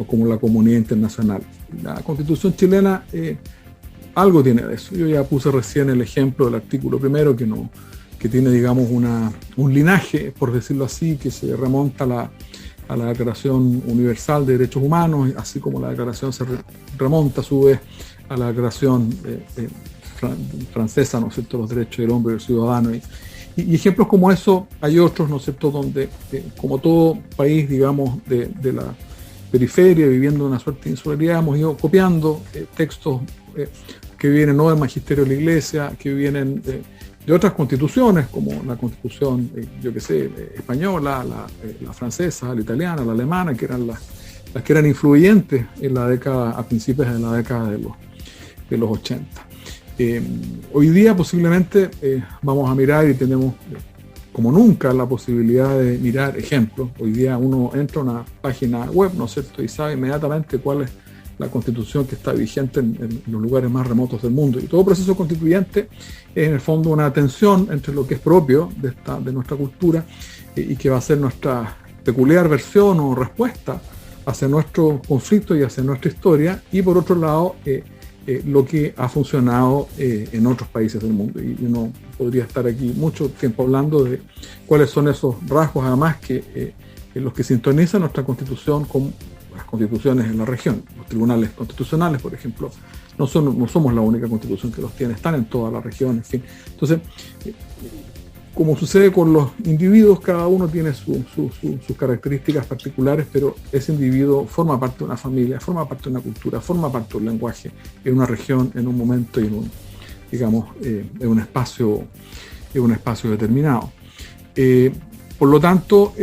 con la comunidad internacional. La Constitución chilena algo tiene de eso. Yo ya puse recién el ejemplo del artículo primero, que tiene, digamos, un linaje, por decirlo así, que se remonta a la Declaración Universal de Derechos Humanos, así como la declaración se remonta a su vez a la Declaración francesa, ¿no es cierto?, los derechos del hombre y del ciudadano. Y ejemplos como eso hay otros, ¿no es cierto?, donde, como todo país, digamos, de la periferia, viviendo una suerte de insularidad, hemos ido copiando textos que vienen no del magisterio de la Iglesia, que vienen de otras constituciones, como la constitución, española, la francesa, la italiana, la alemana, que eran las que eran influyentes en la década, a principios de la década de los 80. Hoy día posiblemente vamos a mirar, y tenemos como nunca la posibilidad de mirar ejemplos. Hoy día uno entra a una página web, ¿no es cierto?, y sabe inmediatamente cuál es la constitución que está vigente en los lugares más remotos del mundo. Y todo proceso constituyente es en el fondo una tensión entre lo que es propio de nuestra cultura y que va a ser nuestra peculiar versión o respuesta hacia nuestro conflicto y hacia nuestra historia, y por otro lado lo que ha funcionado en otros países del mundo. Y uno podría estar aquí mucho tiempo hablando de cuáles son esos rasgos, además, que los que sintonizan nuestra constitución con las constituciones en la región. Los tribunales constitucionales, por ejemplo, no somos la única constitución que los tiene, están en toda la región, en fin. Entonces, como sucede con los individuos, cada uno tiene sus características particulares, pero ese individuo forma parte de una familia, forma parte de una cultura, forma parte de un lenguaje, en una región, en un momento y en un espacio determinado. Por lo tanto,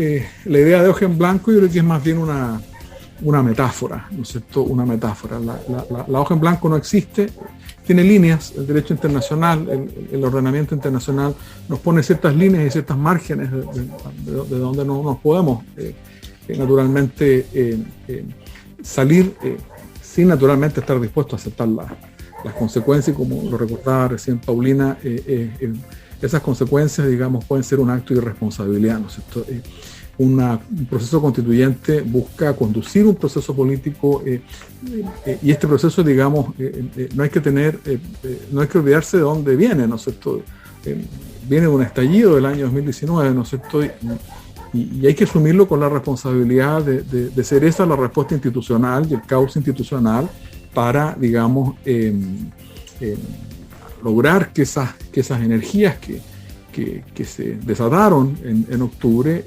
la idea de hoja en blanco yo creo que es más bien una metáfora, ¿no es cierto? Una metáfora. La hoja en blanco no existe, tiene líneas. El derecho internacional, el ordenamiento internacional nos pone ciertas líneas y ciertos márgenes de donde no nos podemos naturalmente salir sin naturalmente estar dispuestos a aceptar las consecuencias. Y como lo recordaba recién Paulina, esas consecuencias, digamos, pueden ser un acto de irresponsabilidad, ¿no es cierto? Un proceso constituyente busca conducir un proceso político y este proceso, digamos, no hay que olvidarse de dónde viene, ¿no es cierto? Viene de un estallido del año 2019, ¿no es cierto? Y hay que asumirlo con la responsabilidad de ser esa la respuesta institucional y el cauce institucional para, digamos, lograr que esas energías que se desataron en octubre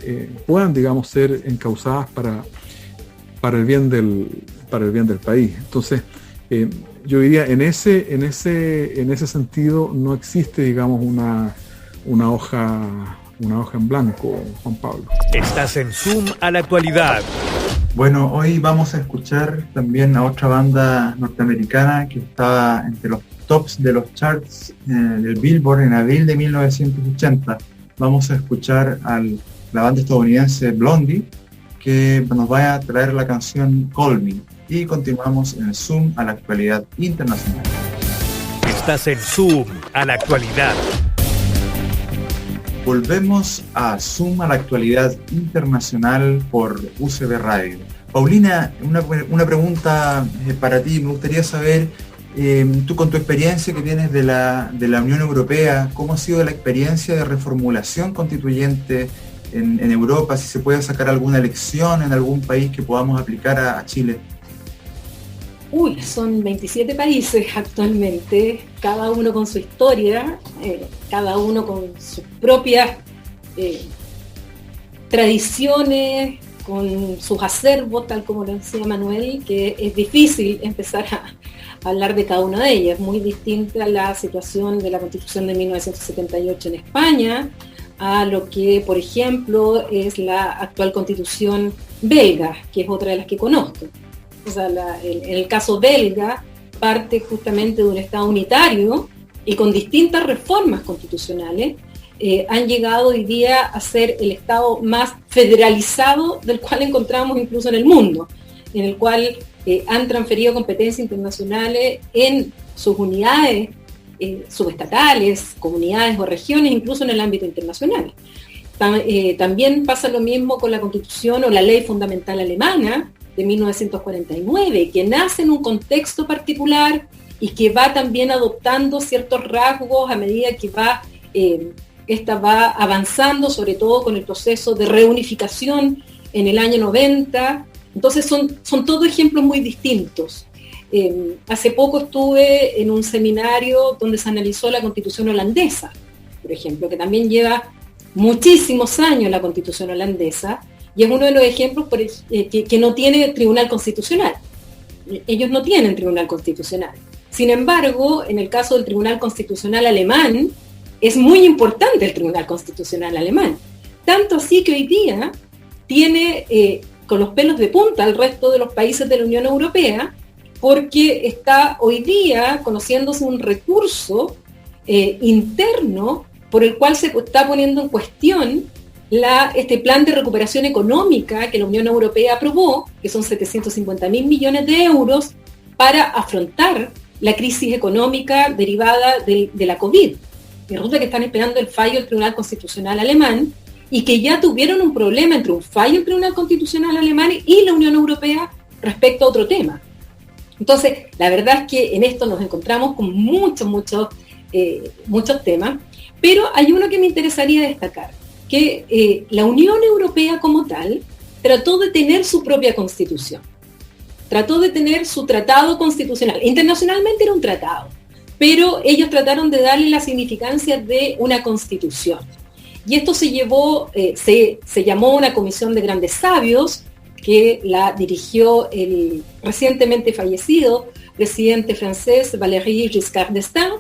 puedan, digamos, ser encauzadas para el bien del país. Entonces, yo diría, en ese sentido no existe, digamos, una hoja en blanco, Juan Pablo. Estás en Zoom a la actualidad. Bueno, hoy vamos a escuchar también a otra banda norteamericana que estaba entre los tops de los charts del Billboard en abril de 1980. Vamos a escuchar a la banda estadounidense Blondie, que nos va a traer la canción Call Me, y continuamos en el Zoom a la actualidad internacional. Estás en Zoom a la actualidad. Volvemos a Zoom a la actualidad internacional por UCB Radio. Paulina, una pregunta para ti. Me gustaría saber, tú con tu experiencia que tienes de la Unión Europea, ¿cómo ha sido la experiencia de reformulación constituyente en Europa? Si se puede sacar alguna lección en algún país que podamos aplicar a Chile. Son 27 países actualmente, cada uno con su historia, cada uno con sus propias tradiciones, con sus acervos, tal como lo decía Manuel, que es difícil empezar a hablar de cada una de ellas. Muy distinta a la situación de la Constitución de 1978 en España, a lo que, por ejemplo, es la actual Constitución belga, que es otra de las que conozco. O sea, en el caso belga, parte justamente de un Estado unitario y con distintas reformas constitucionales, han llegado hoy día a ser el Estado más federalizado del cual encontramos incluso en el mundo, en el cual han transferido competencias internacionales en sus unidades subestatales, comunidades o regiones, incluso en el ámbito internacional. También pasa lo mismo con la Constitución o la Ley Fundamental Alemana de 1949, que nace en un contexto particular y que va también adoptando ciertos rasgos a medida que esta va avanzando, sobre todo con el proceso de reunificación en el año 90. Entonces son todos ejemplos muy distintos. Hace poco estuve en un seminario donde se analizó la Constitución holandesa, por ejemplo, que también lleva muchísimos años la Constitución holandesa, y es uno de los ejemplos que no tiene tribunal constitucional. Ellos no tienen tribunal constitucional. Sin embargo, en el caso del Tribunal Constitucional alemán, es muy importante el Tribunal Constitucional alemán. Tanto así que hoy día tiene con los pelos de punta al resto de los países de la Unión Europea, porque está hoy día conociéndose un recurso interno por el cual se está poniendo en cuestión este plan de recuperación económica que la Unión Europea aprobó, que son 750.000 millones de euros, para afrontar la crisis económica derivada de la COVID. Y resulta que están esperando el fallo del Tribunal Constitucional alemán y que ya tuvieron un problema entre un fallo del Tribunal Constitucional alemán y la Unión Europea respecto a otro tema. Entonces, la verdad es que en esto nos encontramos con muchos temas, pero hay uno que me interesaría destacar, que la Unión Europea como tal trató de tener su propia constitución, trató de tener su tratado constitucional. Internacionalmente era un tratado, pero ellos trataron de darle la significancia de una constitución. Y esto se llamó una comisión de grandes sabios, que la dirigió el recientemente fallecido presidente francés Valéry Giscard d'Estaing,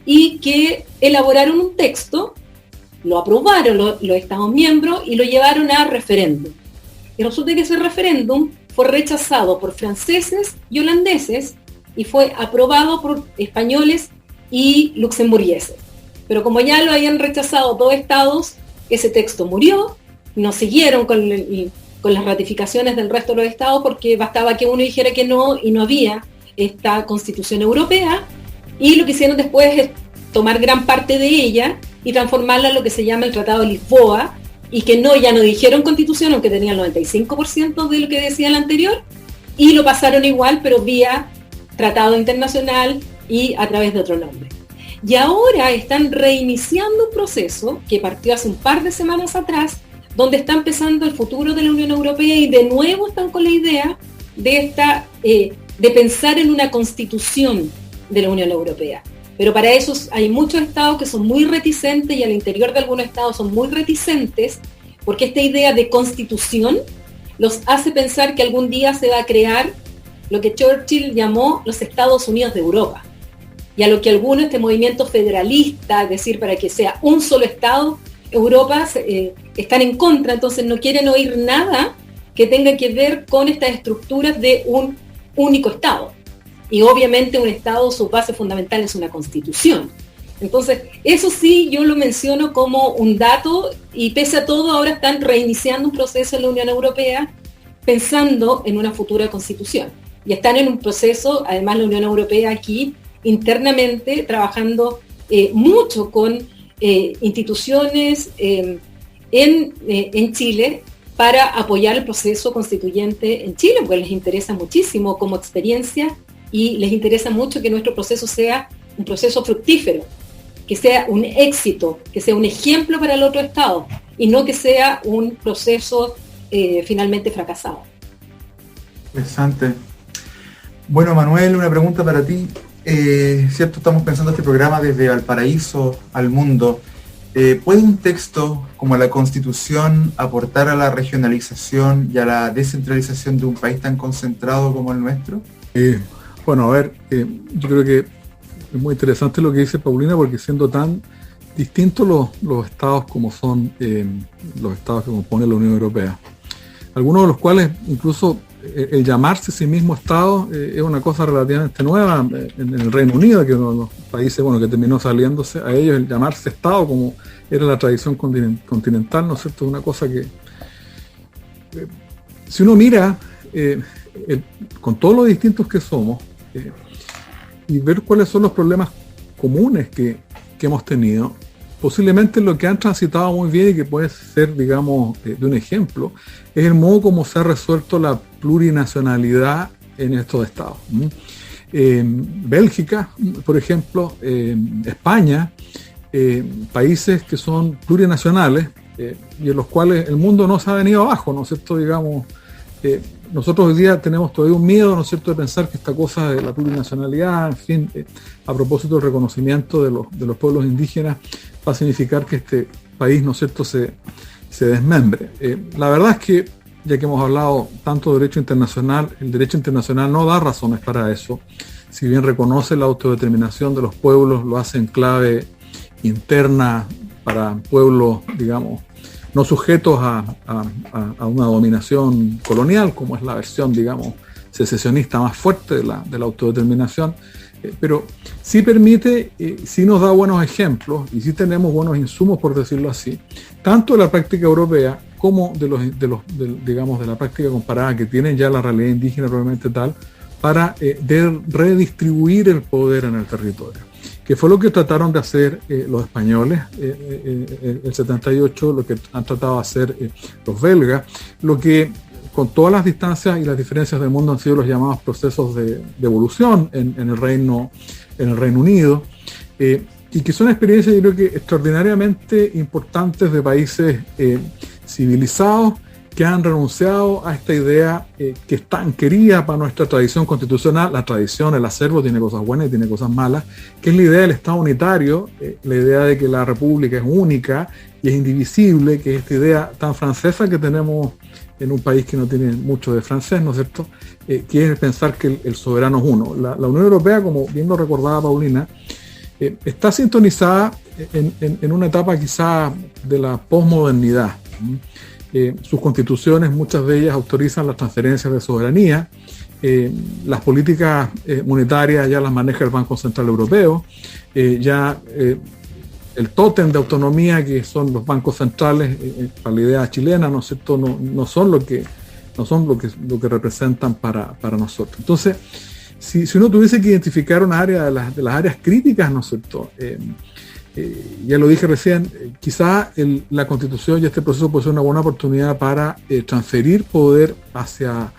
y que elaboraron un texto, lo aprobaron los Estados miembros y lo llevaron a referéndum. Y resulta que ese referéndum fue rechazado por franceses y holandeses y fue aprobado por españoles y luxemburgueses. Pero como ya lo habían rechazado dos estados, ese texto murió, no siguieron con las ratificaciones del resto de los estados porque bastaba que uno dijera que no y no había esta Constitución Europea, y lo que hicieron después es tomar gran parte de ella y transformarla en lo que se llama el Tratado de Lisboa, y que ya no dijeron Constitución, aunque tenían el 95% de lo que decía el anterior, y lo pasaron igual, pero vía Tratado Internacional y a través de otro nombre. Y ahora están reiniciando un proceso que partió hace un par de semanas atrás, donde está empezando el futuro de la Unión Europea, y de nuevo están con la idea de pensar en una constitución de la Unión Europea. Pero para eso hay muchos estados que son muy reticentes, y al interior de algunos estados son muy reticentes, porque esta idea de constitución los hace pensar que algún día se va a crear lo que Churchill llamó los Estados Unidos de Europa. Y a lo que algunos, este movimiento federalista, es decir, para que sea un solo estado, Europa, están en contra. Entonces no quieren oír nada que tenga que ver con estas estructuras de un único estado. Y obviamente un estado, su base fundamental es una constitución. Entonces, eso sí, yo lo menciono como un dato, y pese a todo ahora están reiniciando un proceso en la Unión Europea pensando en una futura constitución. Y están en un proceso, además la Unión Europea aquí, internamente, trabajando mucho con instituciones en Chile, para apoyar el proceso constituyente en Chile, porque les interesa muchísimo como experiencia y les interesa mucho que nuestro proceso sea un proceso fructífero, que sea un éxito, que sea un ejemplo para el otro Estado y no que sea un proceso finalmente fracasado. Interesante. Bueno, Manuel, una pregunta para ti. Cierto, estamos pensando este programa desde Valparaíso al mundo. ¿Puede un texto como la Constitución aportar a la regionalización y a la descentralización de un país tan concentrado como el nuestro? Bueno, a ver, yo creo que es muy interesante lo que dice Paulina, porque siendo tan distintos los estados como son los estados que componen la Unión Europea, algunos de los cuales incluso el llamarse a sí mismo Estado es una cosa relativamente nueva en el Reino Unido, que es uno de los países que terminó saliéndose a ellos, el llamarse Estado como era la tradición continental, ¿no es cierto? Es una cosa que si uno mira con todos los distintos que somos y ver cuáles son los problemas comunes que hemos tenido, posiblemente lo que han transitado muy bien y que puede ser, digamos, de un ejemplo, es el modo como se ha resuelto la plurinacionalidad en estos estados. Bélgica, por ejemplo, España, países que son plurinacionales y en los cuales el mundo no se ha venido abajo, ¿no es cierto? Digamos, nosotros hoy día tenemos todavía un miedo, ¿no es cierto?, de pensar que esta cosa de la plurinacionalidad, en fin, a propósito del reconocimiento de los pueblos indígenas, va a significar que este país, ¿no es cierto?, se desmembre. La verdad es que, ya que hemos hablado tanto de derecho internacional, el derecho internacional no da razones para eso. Si bien reconoce la autodeterminación de los pueblos, lo hace en clave interna para pueblos, digamos, no sujetos a una dominación colonial, como es la versión, digamos, secesionista más fuerte de la autodeterminación, pero sí permite, sí nos da buenos ejemplos y sí tenemos buenos insumos, por decirlo así, tanto de la práctica europea como digamos, de la práctica comparada que tienen ya la realidad indígena probablemente tal, para redistribuir el poder en el territorio, que fue lo que trataron de hacer los españoles el 78, lo que han tratado de hacer los belgas, lo que con todas las distancias y las diferencias del mundo han sido los llamados procesos de evolución en el Reino Unido, y que son experiencias, yo creo que extraordinariamente importantes de países civilizados que han renunciado a esta idea que es tan querida para nuestra tradición constitucional. La tradición, el acervo, tiene cosas buenas y tiene cosas malas, que es la idea del Estado unitario, la idea de que la república es única y es indivisible, que es esta idea tan francesa que tenemos en un país que no tiene mucho de francés, ¿no es cierto?, que es pensar que el soberano es uno. La Unión Europea, como bien lo recordaba Paulina, está sintonizada en una etapa quizá de la posmodernidad. Sus constituciones, muchas de ellas autorizan las transferencias de soberanía, las políticas monetarias ya las maneja el Banco Central Europeo, el tótem de autonomía que son los bancos centrales, para la idea chilena, ¿no es cierto?, no son lo que representan para nosotros. Entonces, si uno tuviese que identificar una área de las áreas críticas, ¿no es cierto?, ya lo dije recién, quizá la Constitución y este proceso puede ser una buena oportunidad para transferir poder hacia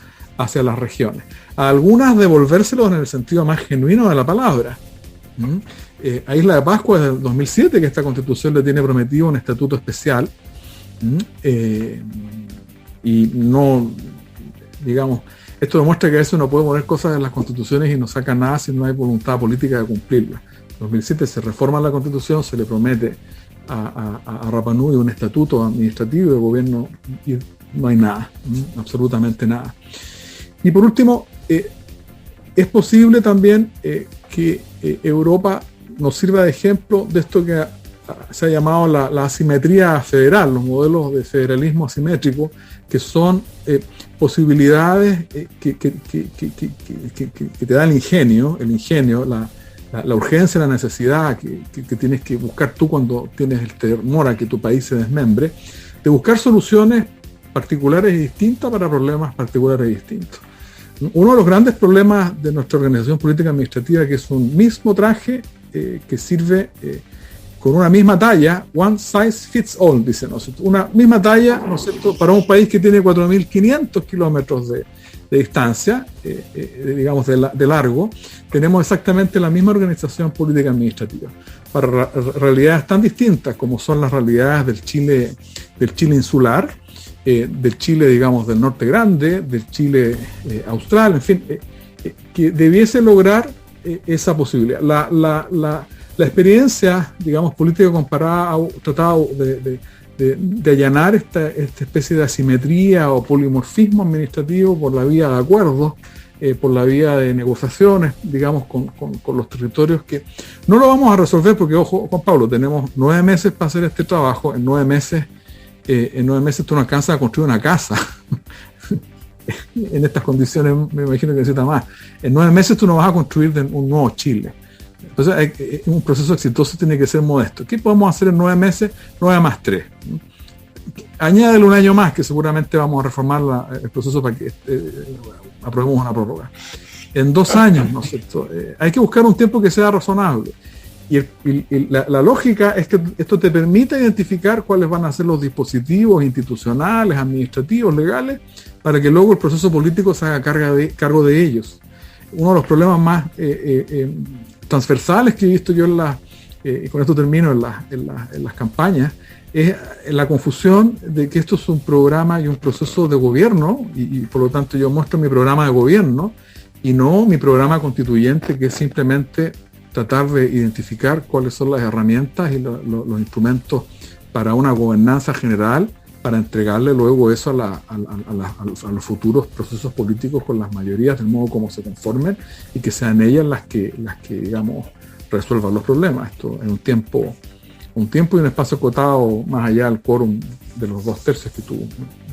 las regiones. A algunas devolvérselos en el sentido más genuino de la palabra. A Isla de Pascua desde el 2007 que esta Constitución le tiene prometido un estatuto especial, y no, digamos, esto demuestra que a veces uno puede poner cosas en las constituciones y no saca nada si no hay voluntad política de cumplirlas. En 2007 se reforma la Constitución, se le promete a Rapa Nui un estatuto administrativo de gobierno y no hay nada, absolutamente nada. Y por último, es posible también que Europa nos sirva de ejemplo de esto que se ha llamado la asimetría federal, los modelos de federalismo asimétrico, que son posibilidades que te da el ingenio, la urgencia, la necesidad que tienes que buscar tú cuando tienes el temor a que tu país se desmembre, de buscar soluciones particulares y distintas para problemas particulares y distintos. Uno de los grandes problemas de nuestra organización política administrativa, que es un mismo traje que sirve con una misma talla, one size fits all, dicen, ¿no? Una misma talla, ¿no es cierto?, para un país que tiene 4.500 kilómetros de distancia, digamos, de largo. Tenemos exactamente la misma organización política administrativa para realidades tan distintas como son las realidades del Chile insular, del Chile, digamos, del norte grande, del Chile austral, en fin, que debiese lograr esa posibilidad. La experiencia, digamos, política comparada ha tratado de allanar esta especie de asimetría o polimorfismo administrativo por la vía de acuerdos, por la vía de negociaciones, digamos, con los territorios, que no lo vamos a resolver porque, ojo, Juan Pablo, tenemos 9 meses para hacer este trabajo. En 9 meses tú no alcanzas a construir una casa. En estas condiciones me imagino que necesita más. En 9 meses tú no vas a construir un nuevo Chile. Entonces, un proceso exitoso tiene que ser modesto. ¿Qué podemos hacer en 9 meses? 9 más 3. Añádele un año más, que seguramente vamos a reformar el proceso para que aprobemos una prórroga. En 2 años, ¿no es cierto? Hay que buscar un tiempo que sea razonable. Y la lógica es que esto te permita identificar cuáles van a ser los dispositivos institucionales, administrativos, legales, para que luego el proceso político se haga cargo de ellos. Uno de los problemas más transversales que he visto yo y con esto termino, en las campañas, es la confusión de que esto es un programa y un proceso de gobierno, y por lo tanto yo muestro mi programa de gobierno y no mi programa constituyente, que es simplemente tratar de identificar cuáles son las herramientas y los instrumentos para una gobernanza general, para entregarle luego eso a los futuros procesos políticos con las mayorías del modo como se conformen, y que sean ellas las que digamos, resuelvan los problemas. Esto en un tiempo y un espacio acotado, más allá del quórum de los 2/3 que tú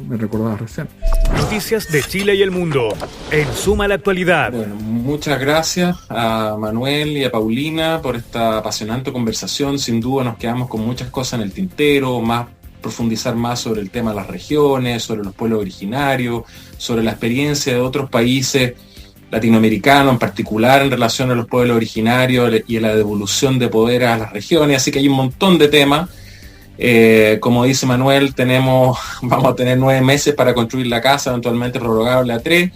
me recordabas recién. Noticias de Chile y el mundo en Suma la Actualidad. Bueno, muchas gracias a Manuel y a Paulina por esta apasionante conversación. Sin duda nos quedamos con muchas cosas en el tintero, profundizar más sobre el tema de las regiones, sobre los pueblos originarios, sobre la experiencia de otros países latinoamericanos, en particular en relación a los pueblos originarios y a la devolución de poder a las regiones. Así que hay un montón de temas. Como dice Manuel, vamos a tener 9 meses para construir la casa, eventualmente prorrogable a 3.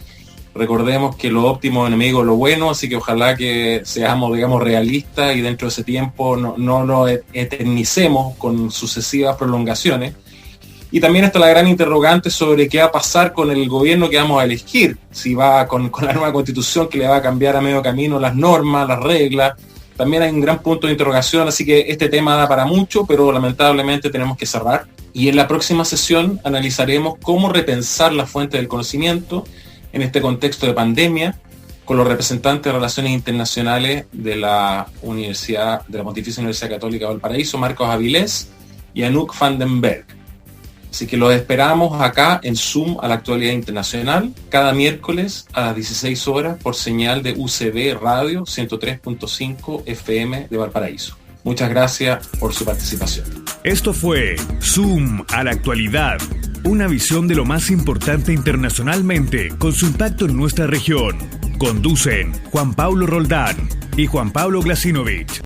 Recordemos que lo óptimo es enemigo de lo bueno, así que ojalá que seamos, digamos, realistas y dentro de ese tiempo no lo eternicemos con sucesivas prolongaciones. Y también está la gran interrogante sobre qué va a pasar con el gobierno que vamos a elegir, si va con la nueva constitución que le va a cambiar a medio camino las normas, las reglas. También hay un gran punto de interrogación, así que este tema da para mucho, pero lamentablemente tenemos que cerrar. Y en la próxima sesión analizaremos cómo repensar la fuente del conocimiento en este contexto de pandemia, con los representantes de Relaciones Internacionales de la Pontificia Universidad Católica de Valparaíso, Marcos Avilés y Anouk van den Berg. Así que los esperamos acá en Zoom a la Actualidad Internacional, cada miércoles a las 16 horas por señal de UCB Radio 103.5 FM de Valparaíso. Muchas gracias por su participación. Esto fue Zoom a la Actualidad, una visión de lo más importante internacionalmente con su impacto en nuestra región. Conducen Juan Pablo Roldán y Juan Pablo Glasinovich.